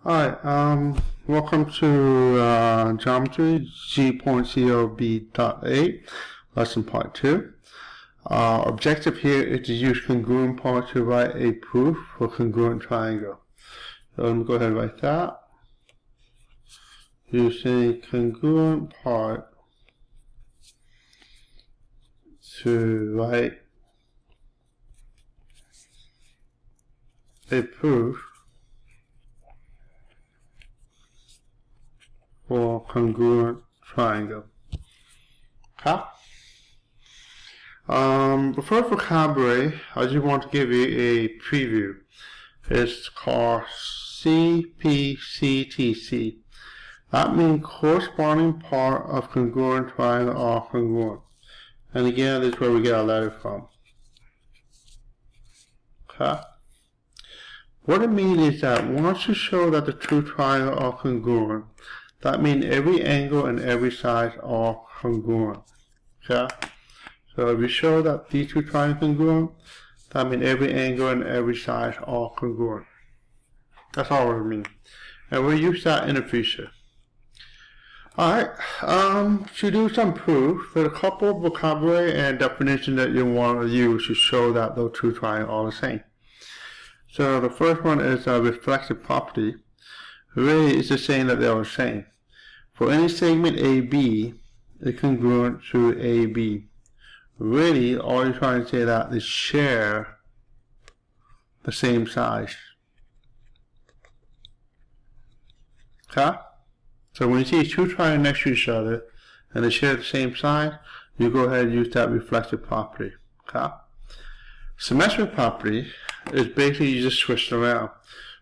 Hi, welcome to Geometry G.COB.8, lesson part 2. Our objective here is to use congruent part to write a proof for congruent triangle. So let me go ahead and write that. Using congruent part to write a proof for congruent triangle. Okay. The first vocabulary, I just want to give you a preview. It's called CPCTC. That means corresponding part of congruent triangle are congruent. And again, this is where we get our letter from. Okay. What it means is that once you show that the two triangles are congruent, that means every angle and every side are congruent. Okay? So if you show that these two triangles are congruent, that means every angle and every side are congruent. That's all it means. And we'll use that in the future. Alright, to do some proof, there's a couple of vocabulary and definitions that you want to use to show that those two triangles are the same. So the first one is a reflexive property. Really, it's just saying that they are the same. For any segment AB, it's congruent to AB. Really, all you're trying to say that they share the same size. Okay? So when you see two triangles next to each other and they share the same size, you go ahead and use that reflexive property. Okay? Symmetric property is basically you just switch it around.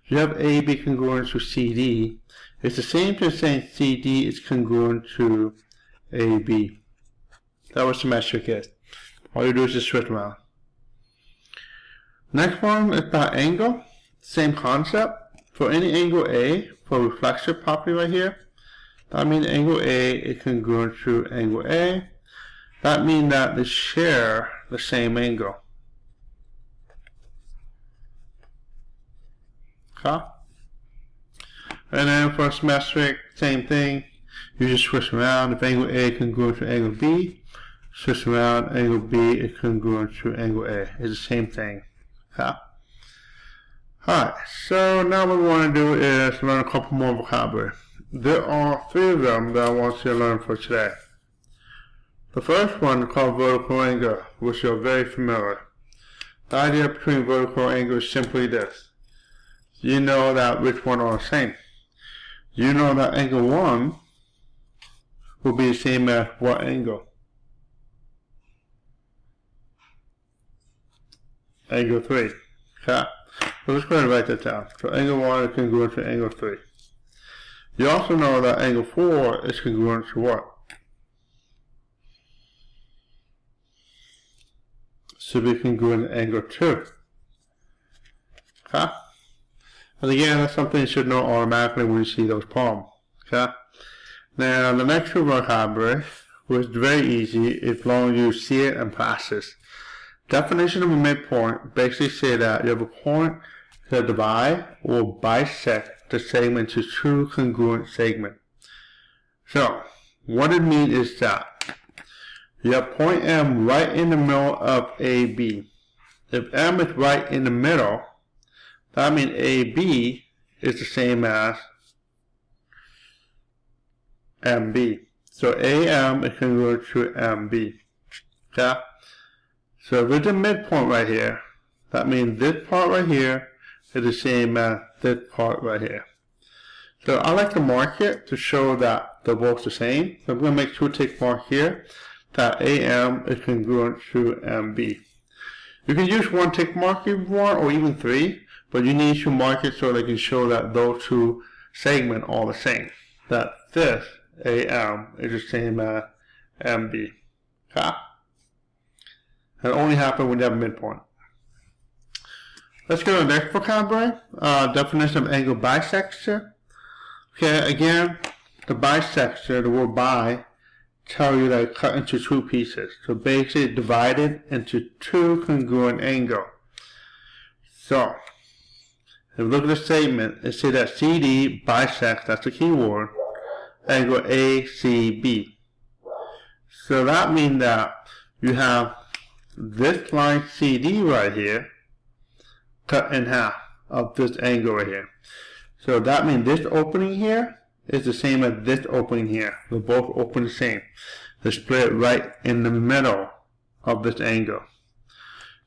You have AB congruent to CD. It's the same thing as saying CD is congruent to AB. That's what symmetric is. All you do is just switch around. Next one is about angle. Same concept. For any angle A, for reflexive property right here, that means angle A is congruent to angle A. That means that they share the same angle. Okay? And then for symmetric, same thing. You just switch around. If angle A is congruent to angle B, switch around, angle B is congruent to angle A. It's the same thing. Okay? Alright, so now what we want to do is learn a couple more vocabulary. There are 3 of them that I want you to learn for today. The first one is called vertical angle, which you're very familiar. The idea between vertical angle is simply this. You know that which one are the same. You know that angle 1 will be the same as what angle? Angle 3. Okay? So let's go ahead and write that down. So angle 1 is congruent to angle 3. You also know that angle 4 is congruent to what? Should be congruent to angle 2. Okay? And again, that's something you should know automatically when you see those problems. Okay? Now, the next vocabulary was very easy as long as you see it and practice. Definition of a midpoint basically say that you have a point that divide or bisect the segment to 2 congruent segments. So, what it means is that you have point M right in the middle of AB. If M is right in the middle, that means AB is the same as MB. So AM is congruent to MB. Okay? So with the midpoint right here, that means this part right here is the same as this part right here. So I like to mark it to show that they're both the same. So I'm going to make 2 tick marks here that AM is congruent to MB. You can use 1 tick mark if you want, or even 3, but you need to mark it so they can show that those 2 segments are the same. That this AM is the same as MB. Okay? It only happens when you have a midpoint. Let's go to the next vocabulary. Definition of angle bisector. Okay, again, the bisector, the word bi, tell you that it cut into 2 pieces. So basically divided into 2 congruent angles. So, If you look at the statement, it says that CD bisects, that's the key word, angle ACB. So that means that you have this line CD right here cut in half of this angle right here. So that means this opening here is the same as this opening here. They're both open the same. They split right in the middle of this angle.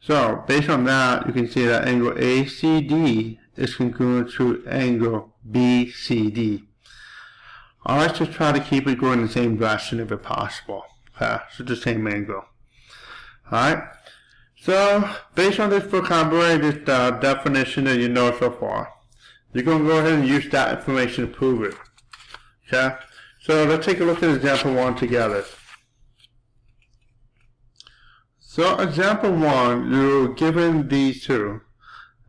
So based on that, you can see that angle ACD is congruent to angle BCD. I like to try to keep it going in the same direction if it's possible. Okay, so the same angle. Alright, so based on this vocabulary, this definition that you know so far, you're going to go ahead and use that information to prove it. Okay, so let's take a look at example 1 together. So example 1, you're given these two.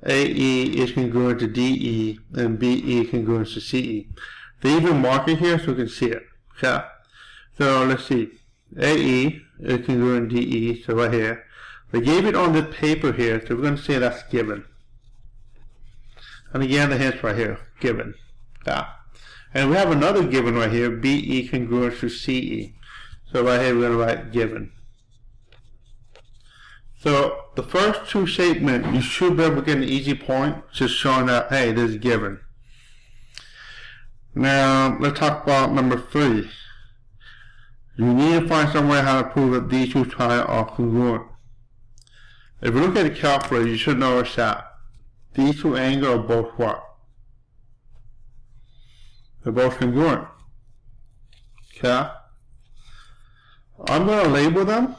AE is congruent to DE and BE congruent to CE. They even mark it here so we can see it. Okay, so let's see. AE is congruent to DE, so right here. They gave it on the paper here, so we're going to say that's given. And again, the hint's right here, given. Yeah. And we have another given right here, BE congruent to CE. So right here, we're going to write given. So the first two statements, you should be able to get an easy point, just showing that, hey, this is given. Now, let's talk about number 3. You need to find some way how to prove that these two triangles are congruent. If you look at the calculator, you should notice that these two angles are both what? They're both congruent. Okay? I'm going to label them.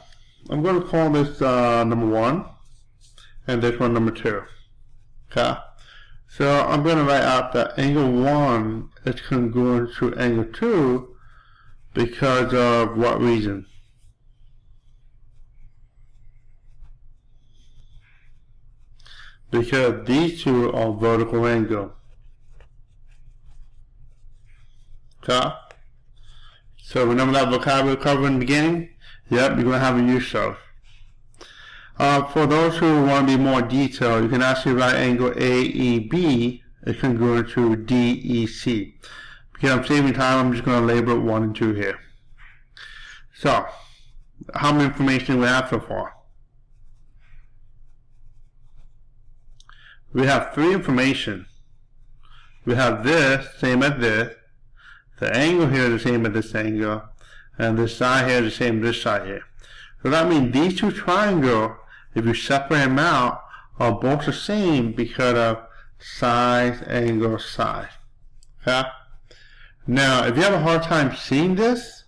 I'm going to call this number 1 and this one number 2. Okay? So I'm going to write out that angle 1 is congruent to angle 2 because of what reason? Because these two are vertical angle. Okay? So remember that vocabulary covered in the beginning? Yep, you're going to have a use of. For those who want to be more detailed, you can actually write angle AEB is congruent to DEC. Because I'm saving time, I'm just going to label it 1 and 2 here. So, how much information do we have so far? We have 3 information. We have this, same as this. The angle here is the same as this angle. And this side here is the same as this side here. So that means these two triangles, if you separate them out, are both the same because of size, angle, size. Okay? Now, if you have a hard time seeing this,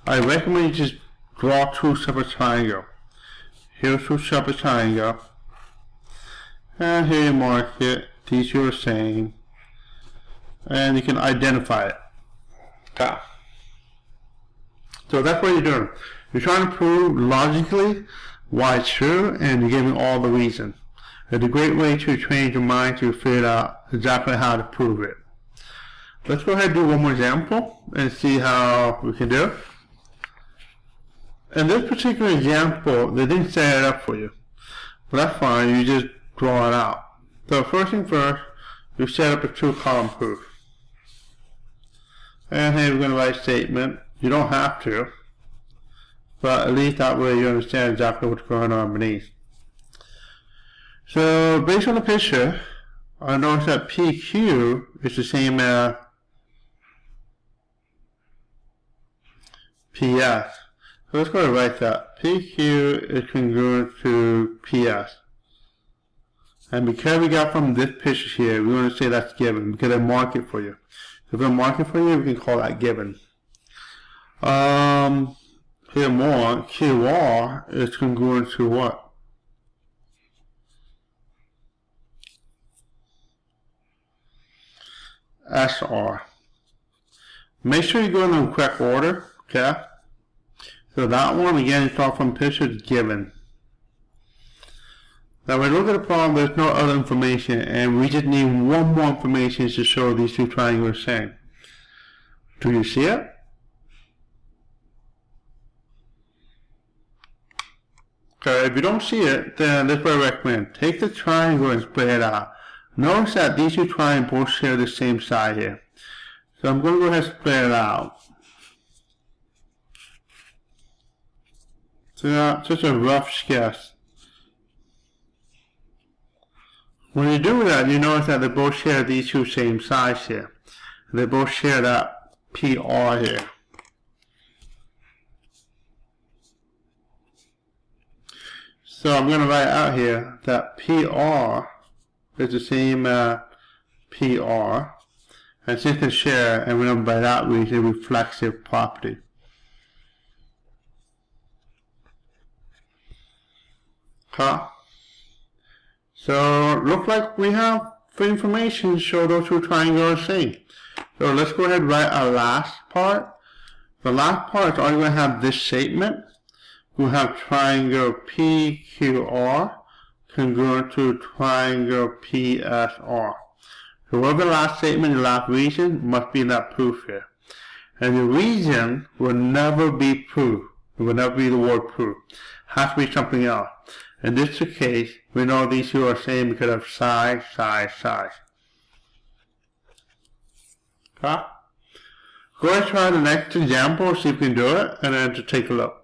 I recommend you just draw 2 separate triangles. Here's 2 separate triangles. And here you mark it. These two are the same. And you can identify it. Okay. So that's what you're doing. You're trying to prove logically why it's true, and you're giving all the reasons. It's a great way to train your mind to figure out exactly how to prove it. Let's go ahead and do one more example and see how we can do it. In this particular example, they didn't set it up for you. But that's fine, you just draw it out. So first thing first, you set up a 2-column proof. And here we're going to write statement. You don't have to, but at least that way you understand exactly what's going on beneath. So based on the picture, I notice that PQ is the same as PS. So let's go ahead and write that. PQ is congruent to PS. And because we got from this picture here, we want to say that's given because I mark it for you. So if I mark it for you, we can call that given. Here more, QR is congruent to what? SR. Make sure you go in the correct order, okay? So that one, again, you start from picture, is given. Now when we look at the problem, there's no other information, and we just need one more information to show these two triangles are the same. Do you see it? Okay, if you don't see it, then that's what I recommend. Take the triangle and split it out. Notice that these two triangles both share the same side here. So I'm going to go ahead and split it out. So that's just a rough sketch. When you do that, you notice that they both share these two same sides here. They both share that PR here. So I'm going to write out here that PR is the same PR. And since they share, and we know by that we say reflexive property. So look like we have the information to show those two triangles are the same. So let's go ahead and write our last part. The last part is only going to have this statement. We'll have triangle PQR congruent to triangle PSR. So whatever the last statement, the last reason must be in that proof here. And the reason will never be proof. It will never be the word proof. It has to be something else. In this case, we know these two are the same because of size, size, size. Okay? Go ahead and try the next example, see if you can do it, and then to take a look.